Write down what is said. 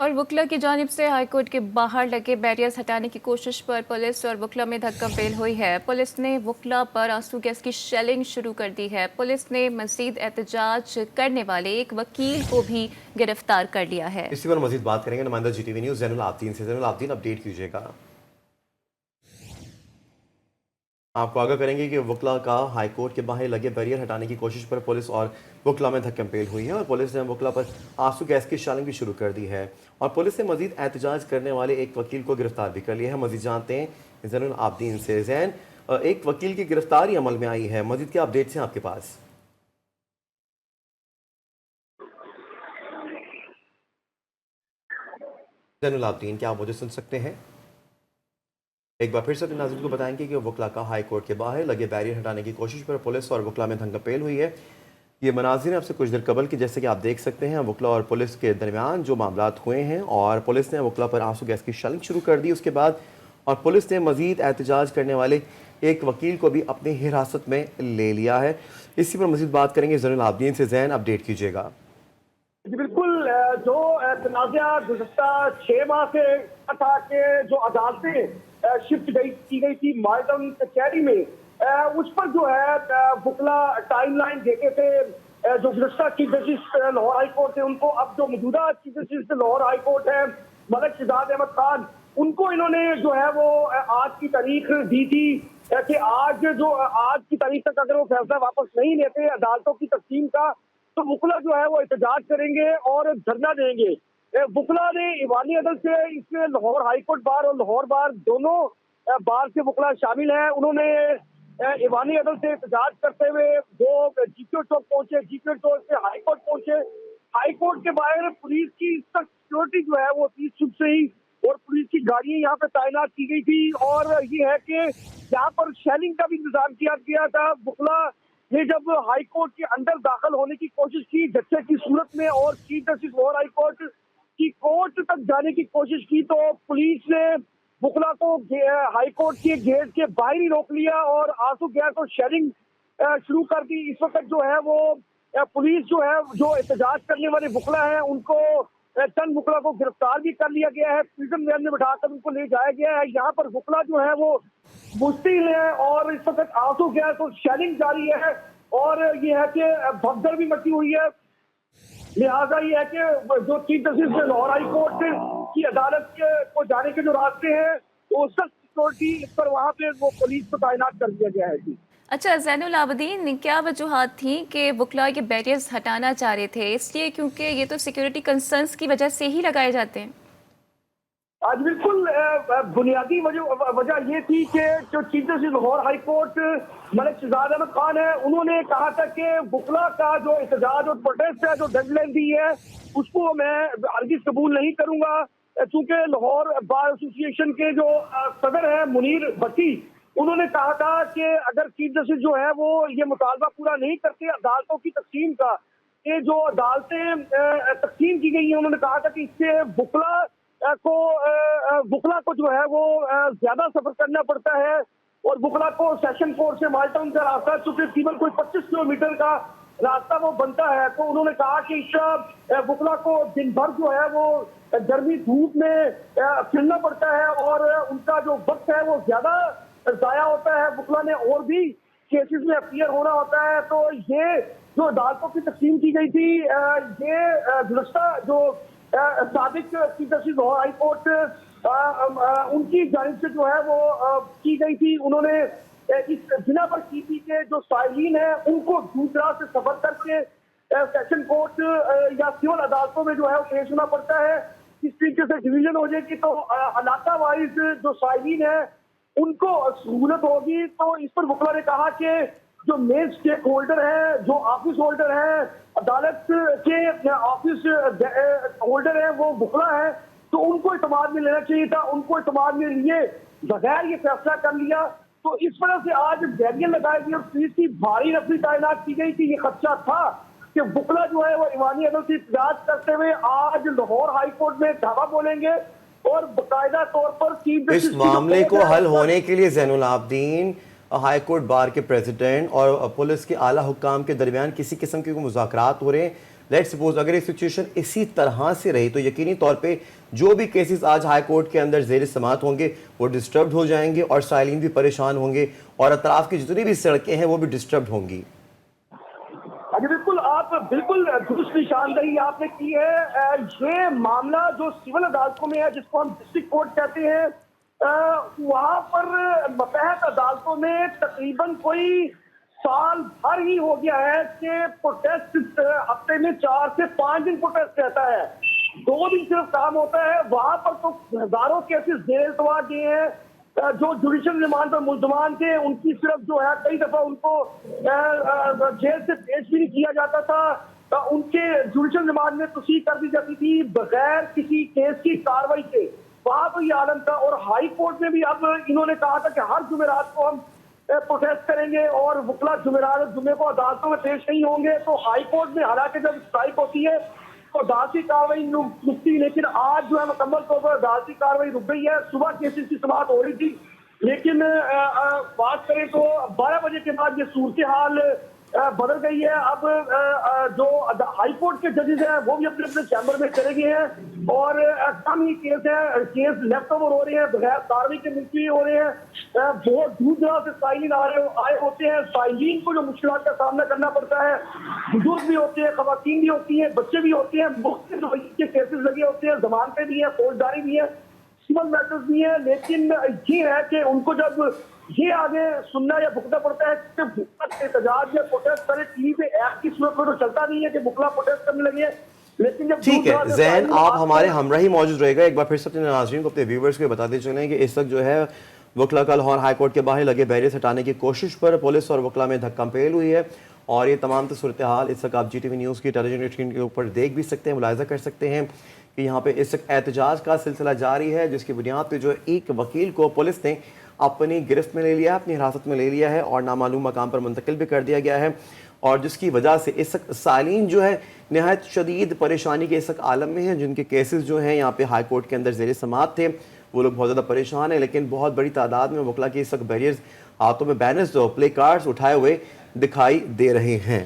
और वुकला की जानिब से हाईकोर्ट के बाहर लगे बैरियर्स हटाने की कोशिश पर पुलिस और वुकला में धक्का-पेल हुई है। पुलिस ने वुकला पर आंसू गैस की शेलिंग शुरू कर दी है। पुलिस ने मजीद एहतजाज करने वाले एक वकील को भी गिरफ्तार कर लिया है। इसी पर मजीद बात करेंगे नुमाइंदा जीटीवी न्यूज़ ज़ैनुल आबदीन से। ज़ैनुल आबदीन, अपडेट कीजिएगा। आपको आगाह करेंगे कि वुकला का हाईकोर्ट के बाहर लगे बैरियर हटाने की कोशिश पर पुलिस और वुकला में धक्कम-पेल हुई है और पुलिस ने वुकला पर आंसू गैस की शेलिंग भी शुरू कर दी है और पुलिस ने मजीद एहतजाज करने वाले एक वकील को गिरफ्तार भी कर लिया है। मजीद जानते हैं ज़ैनुल आबदीन से। ज़ैन, एक वकील की गिरफ्तारी अमल में आई है, मजीद क्या अपडेट्स हैं आपके पास? ज़ैनुल आबदीन, क्या आप मुझे सुन सकते हैं? एक बार फिर से अपने नाज़रीन को बताएंगे कि वुकला का हाई कोर्ट के बाहर लगे बैरियर हटाने की कोशिश पर पुलिस और वुकला में धक्का-पेल हुई है। ये मनाज़िर हैं आपसे कुछ देर कबल की, जैसे कि आप देख सकते हैं वुकला और पुलिस के दरमियान जो मामलात हुए हैं और पुलिस ने वुकला पर आंसू गैस की शेलिंग शुरू कर दी उसके बाद, और पुलिस ने मजीद एहतजाज करने वाले एक वकील को भी अपनी हिरासत में ले लिया है। इसी पर मजीद बात करेंगे ज़ैनुल आबदीन से। ज़ैन, अपडेट कीजिएगा। जी बिल्कुल, जो तनाज़ा गुज़श्ता 6 माह से था कि जो अदालतें शिफ्ट की गई थी माल्टन कचहरी में, उस पर जो है वुकला टाइमलाइन देते थे। जो गुज़श्ता chief justice Lahore high court थे उनको, अब जो मौजूदा chief justice Lahore high court है मलिक शहजाद अहमद खान, उनको इन्होंने जो है वो आज की तारीख दी थी कि आज की तारीख तक अगर वो फैसला वापस नहीं लेते अदालतों की तकसीम का, तो वुकला जो है वो एहतजाज करेंगे और धरना देंगे। वुकला ने ईवानी अदालत से, इसमें लाहौर हाईकोर्ट बार और लाहौर बार दोनों बार से वुकला शामिल हैं। उन्होंने ईवानी अदालत से एहतजाज करते हुए वो जीपीओ चौक पहुंचे, जीपीओ चौक से हाईकोर्ट पहुंचे। हाईकोर्ट के बाहर पुलिस की सख्त सिक्योरिटी जो है वो थी सुबह से ही, और पुलिस की गाड़ियां यहाँ पे तैनात की गई थी। और ये है कि यहाँ पर शेलिंग का भी इंतजाम किया गया था। वुकला ने जब हाई कोर्ट के अंदर दाखिल होने की कोशिश की जत्थे की सूरत में और chief justice Lahore high court की कोर्ट तक जाने की कोशिश की, तो पुलिस ने वुकला को हाई कोर्ट के गेट के बाहर ही रोक लिया और आंसू गैस और शेयरिंग शुरू कर दी। इस वक्त जो है वो पुलिस जो है, जो एहतजाज करने वाले वुकला है उनको, चंद वुकला को गिरफ्तार भी कर लिया गया है, प्रिजन वैन में बिठाकर उनको ले जाया गया है। यहाँ पर वुकला जो है वो मुश्तिल है और इस वक्त आंसू गैस और शेलिंग जारी है और ये है कि भगदड़ भी मची हुई है। लिहाजा ये है कि जो chief justice Lahore high court की अदालत को जाने के जो रास्ते हैं वो सख्त सिक्योरिटी पर वहाँ पे वो पुलिस को तैनात कर दिया गया है। जी अच्छा ज़ैनुल आबदीन, क्या वजूहात थी कि वुकला के बैरियर्स हटाना चाह रहे थे? इसलिए क्योंकि ये तो सिक्योरिटी कंसर्न्स की वजह से ही लगाए जाते हैं। आज बिल्कुल बुनियादी वजह ये थी कि जो chief justice Lahore high court Malik Shahzad Ahmad Khan है, उन्होंने कहा था कि वुकला का जो एहतजाज और प्रोटेस्ट है, जो डेडलाइन दी है, उसको मैं हरगिज़ कबूल नहीं करूंगा। चूंकि लाहौर बार एसोसिएशन के जो सदर है मुनीर भट्टी, उन्होंने कहा था कि अगर चीफ जस्टिस जो है वो ये मुतालबा पूरा नहीं करते अदालतों की तकसीम का, ये जो अदालतें तकसीम की गई हैं, उन्होंने कहा था कि इससे वुकला को जो है वो ज्यादा सफर करना पड़ता है और वुकला को सेशन कोर्ट से माल्टन का रास्ता चूंकि तकरीबन कोई 25 किलोमीटर का रास्ता वो बनता है, तो उन्होंने कहा कि इसका वुकला को दिन भर जो है वो गर्मी धूप में फिरना पड़ता है और उनका जो वक्त है वो ज्यादा जाया होता है। वुकला ने और भी केसेस में अपीयर होना होता है। तो ये जो अदालतों की तकसीम की गई थी, ये गुज़श्ता जो साबिक chief justice Lahore high court उनकी जानिब से जो है वो की गई थी। उन्होंने इस बिना पर की थी कि जो साइलिन है उनको दूसरा से सफर करके सेशन कोर्ट या सिविल अदालतों में जो है वो पेश होना पड़ता है। इस तरीके से डिवीजन हो जाएगी तो इलाका वाइज जो साइलिन है उनको सहूलत होगी। तो इस पर वुकला ने कहा कि जो मेन स्टेक होल्डर है, जो ऑफिस होल्डर है, अदालत के ऑफिस होल्डर है, वो वुकला है, तो उनको इत्मीनान में लेना चाहिए था। उनको इत्मीनान में लिए बगैर ये फैसला कर लिया। तो इस वजह से आज बैरियर लगाई गई और पुलिस की भारी रफी तैनात की गई थी। ये खदशा था कि वुकला जो है वो ईवानी अदालत से एहतजाज करते हुए आज लाहौर हाई कोर्ट में धावा बोलेंगे और बाकायदा तौर पर इस मामले को हल होने के लिए Zainul Abedin, high court bar के प्रेसिडेंट और पुलिस के आला हुक्काम के दरमियान किसी किस्म के मुज़ाकरात हो रहे हैं? लेट्स सपोज अगर ये सिचुएशन इसी तरह से रही तो यकीनी तौर पे जो भी केसेस आज हाई कोर्ट के अंदर जेर समात होंगे वो डिस्टर्ब हो जाएंगे और साइलिन भी परेशान होंगे और अतराफ की जितनी भी सड़कें हैं वो भी डिस्टर्ब होंगी। अजी बिल्कुल, आप बिल्कुल दुरुस्त निशानदही आपने की है। ये मामला जो सिविल अदालतों में है, जिसको हम डिस्ट्रिक्ट कोर्ट कहते हैं, वहां पर मतहत अदालतों में तकरीबन कोई साल भर ही हो गया है कि प्रोटेस्ट हफ्ते में 4 से 5 दिन प्रोटेस्ट रहता है, 2 दिन सिर्फ काम होता है। वहां पर तो हजारों केसेस जेल तवा गए हैं। जो जुडिशल रिमांड पर मुल्जमान थे उनकी सिर्फ जो है कई दफा उनको जेल से पेश भी नहीं किया जाता था, उनके जुडिशल रिमांड में तस्दीक कर दी जाती थी बगैर किसी केस की कार्रवाई के। वहां तो ये आलम था। और हाई कोर्ट में भी अब इन्होंने कहा था कि हर जुमेरात को हम प्रोटेस्ट करेंगे और वकला जुमे को अदालतों में पेश नहीं होंगे। तो हाई कोर्ट में हालांकि जब स्ट्राइक होती है तो अदालती कार्रवाई रुकती, लेकिन आज जो है मुकम्मल तौर पर अदालती कार्रवाई रुक गई है। सुबह केसेस की समाअत हो रही थी, लेकिन बात करें तो 12 बजे के बाद ये सूरत हाल बदल गई है। अब जो हाई कोर्ट के जजेस हैं वो भी अपने अपने चैम्बर में चले गए हैं और कम ही केस लेफ्ट ओवर हो रहे हैं, बगैर कार्रवाई के मुलतवी हो रहे हैं। बहुत दूर दराज से साइलिन आए होते हैं। साइलिन को जो मुश्किलात का सामना करना पड़ता है, बुजुर्ग भी होते हैं, खवातीन भी होती हैं, बच्चे भी होते हैं, मुख्तलिफ के केसेस लगे होते हैं, जमानतें भी हैं, फौजदारी भी है, सिविल मैटर्स भी है। लेकिन ये है कि उनको जब ये आगे सुनना या भुगतना पड़ता है कि एहतजाज या प्रोटेस्ट करे, टीवी पे एक्ट की सूरत में तो चलता नहीं है कि बुकला प्रोटेस्ट करने लगे। लेकिन जब ठीक है जैन, आप हमारे हमरा ही मौजूद रहेगा। एक बार फिर से अपने नाज़रीन को, अपने व्यूवर्स को बताते चलें कि इस वक्त जो है वकला का लाहौर हाई कोर्ट के बाहर लगे बैरियर्स हटाने की कोशिश पर पुलिस और वकला में धक्का-पेल हुई है। और ये तमाम सूरत हाल इस वक्त आप GTV न्यूज़ की टेलीविजन स्क्रीन के ऊपर देख भी सकते हैं, मुलाहिजा कर सकते हैं कि यहाँ पे इस वक्त एहतजाज का सिलसिला जारी है, जिसकी बुनियाद पर जो एक वकील को पुलिस ने अपनी गिरफ्त में ले लिया है, अपनी हिरासत में ले लिया है और नामालूम मकाम पर मुंतकिल भी कर दिया गया है। और जिसकी वजह से इस वक्त सालीन जो है नहायत शदीद परेशानी के इस वक्त आलम में है। जिनके केसेस जो हैं यहाँ पे हाई कोर्ट के अंदर ज़ेर समाअत थे, वो लोग बहुत ज़्यादा परेशान हैं। लेकिन बहुत बड़ी तादाद में वकला के इस वक्त बैरियर्स, हाथों में बैनर्स, प्ले कार्ड्स उठाए हुए दिखाई दे रहे हैं।